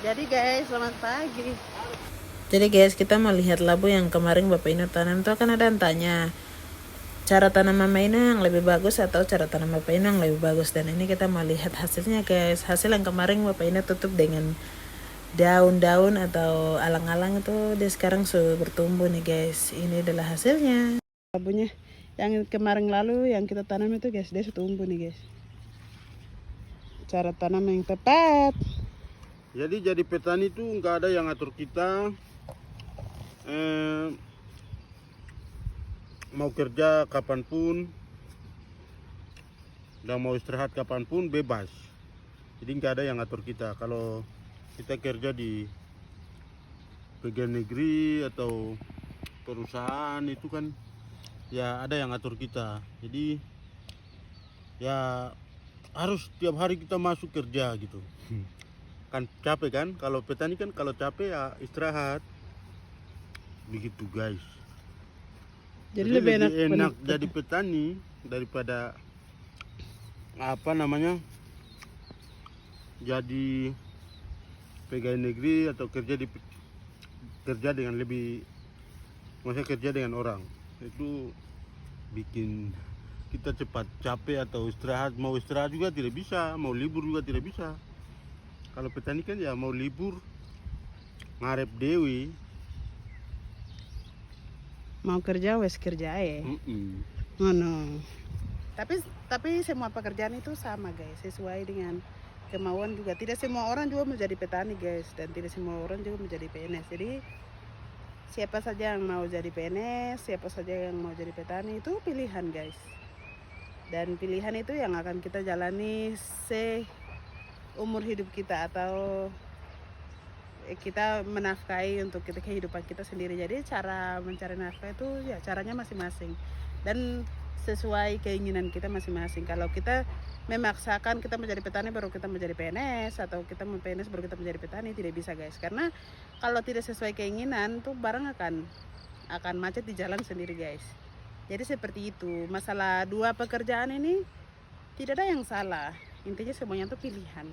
Jadi guys, selamat pagi. Jadi guys, kita mau lihat labu yang kemarin Bapak Ino tanam itu akan ada yang tanya cara tanam Mama Ino yang lebih bagus atau cara tanam Bapak Ino yang lebih bagus. Dan ini kita mau lihat hasilnya guys. Hasil yang kemarin Bapak Ino tutup dengan daun-daun atau alang-alang itu dia sekarang sudah bertumbuh nih guys. Ini adalah hasilnya. Labunya yang kemarin lalu yang kita tanam itu guys, dia sudah tumbuh nih guys. Cara tanam yang tepat. Jadi petani itu nggak ada yang atur kita mau kerja kapanpun dan mau istirahat kapanpun bebas. Jadi nggak ada yang atur kita. Kalau kita kerja di pegawai negeri atau perusahaan itu kan ya ada yang atur kita. Jadi ya harus tiap hari kita masuk kerja gitu. Kan capek kan, kalau petani kan kalau capek ya istirahat begitu guys. Jadi lebih enak jadi petani daripada jadi pegawai negeri atau kerja dengan maksudnya kerja dengan orang itu bikin kita cepat capek atau mau istirahat juga tidak bisa, mau libur juga tidak bisa. Kalau petani kan ya mau libur ngarep dewi, mau kerja wes kerja ya. No. Tapi semua pekerjaan itu sama guys, sesuai dengan kemauan juga. Tidak semua orang juga menjadi petani guys, dan tidak semua orang juga menjadi PNS. Jadi siapa saja yang mau jadi PNS, siapa saja yang mau jadi petani itu pilihan guys. Dan pilihan itu yang akan kita jalani seumur hidup kita, atau kita menafkahi untuk kehidupan kita sendiri. Jadi cara mencari nafkah itu ya caranya masing-masing dan sesuai keinginan kita masing-masing. Kalau kita memaksakan kita menjadi petani baru kita menjadi PNS, atau kita mau PNS baru kita menjadi petani, tidak bisa guys. Karena kalau tidak sesuai keinginan tuh barang akan macet di jalan sendiri guys. Jadi seperti itu. Masalah dua pekerjaan ini tidak ada yang salah. Intinya semuanya itu pilihan.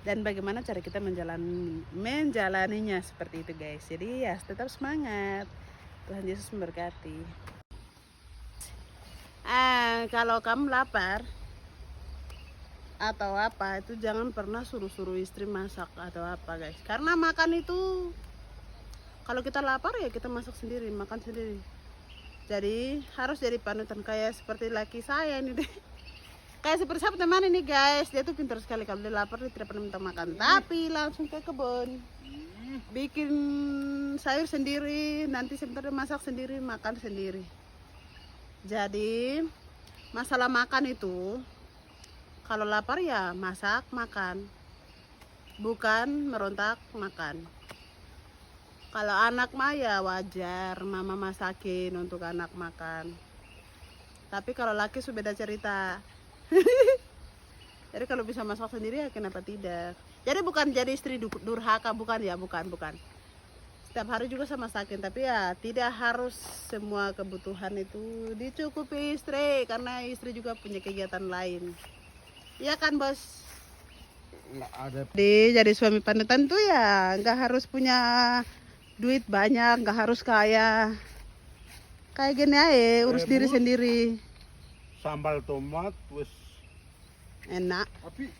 Dan bagaimana cara kita menjalaninya seperti itu guys. Jadi ya tetap semangat. Tuhan Yesus memberkati. Kalau kamu lapar atau apa, itu jangan pernah suruh-suruh istri masak atau apa guys. Karena makan itu, kalau kita lapar ya kita masak sendiri, makan sendiri. Jadi harus jadi panutan kayak seperti laki saya ini deh. Kayak seperti sahabat teman ini guys, dia tuh pintar sekali. Kalau dia lapar dia tidak pernah minta makan, tapi langsung ke kebun bikin sayur sendiri, nanti sebentar dia masak sendiri, makan sendiri. Jadi masalah makan itu, kalau lapar ya masak makan, bukan merontak makan. Kalau anak mah ya wajar mama masakin untuk anak makan. Tapi kalau laki sudah beda cerita. Jadi kalau bisa masak sendiri ya kenapa tidak. Jadi bukan jadi istri durhaka, bukan. Setiap hari juga saya masakin, tapi ya tidak harus semua kebutuhan itu dicukupi istri, karena istri juga punya kegiatan lain. Iya kan bos? nggak ada. Jadi suami panutan tuh ya nggak harus punya duit banyak, nggak harus kaya. Kayak gini aja, urus diri sendiri. Sambal tomat wes Enak. tapi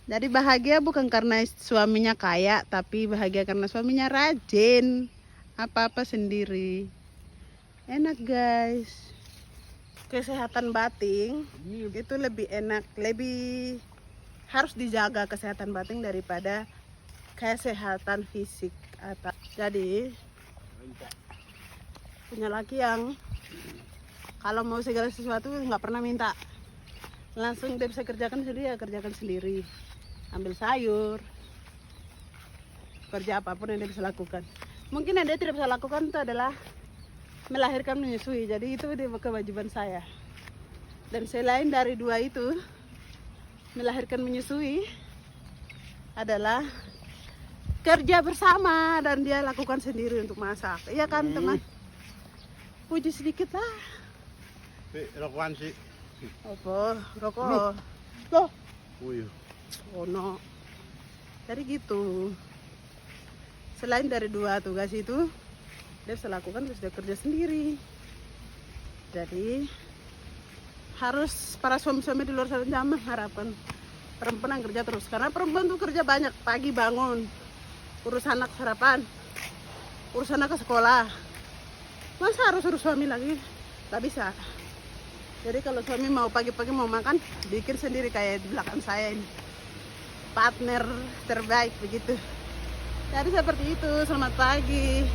Jadi bahagia bukan karena suaminya kaya, tapi bahagia karena suaminya rajin. Apa-apa sendiri. Enak guys. Kesehatan batin itu lebih enak, lebih harus dijaga kesehatan batin daripada kesehatan fisik. Jadi punya laki yang kalau mau segala sesuatu nggak pernah minta, langsung dia bisa kerjakan sendiri, ya kerjakan sendiri. Ambil sayur, kerja apapun yang dia bisa lakukan. Mungkin yang dia tidak bisa lakukan itu adalah melahirkan, menyusui. Jadi itu dia kewajiban saya. Dan selain dari dua itu, melahirkan, menyusui adalah kerja bersama, dan dia lakukan sendiri untuk masak. Iya kan teman? Puji sedikit lah. rokokan sih. Apa? Rokok. Loh. Wih. Oh no. Jadi gitu. Selain dari 2 tugas itu, dia bisa lakukan sudah kerja sendiri. Jadi harus para suami-suami di luar sana jangan mengharapkan perempuan yang kerja terus, karena perempuan tuh kerja banyak. Pagi bangun, urus anak sarapan, urus anak ke sekolah, masa harus urus suami lagi? Gak bisa. Jadi kalau suami mau pagi-pagi mau makan, bikin sendiri kayak di belakang saya ini, partner terbaik begitu. Jadi seperti itu. Selamat pagi.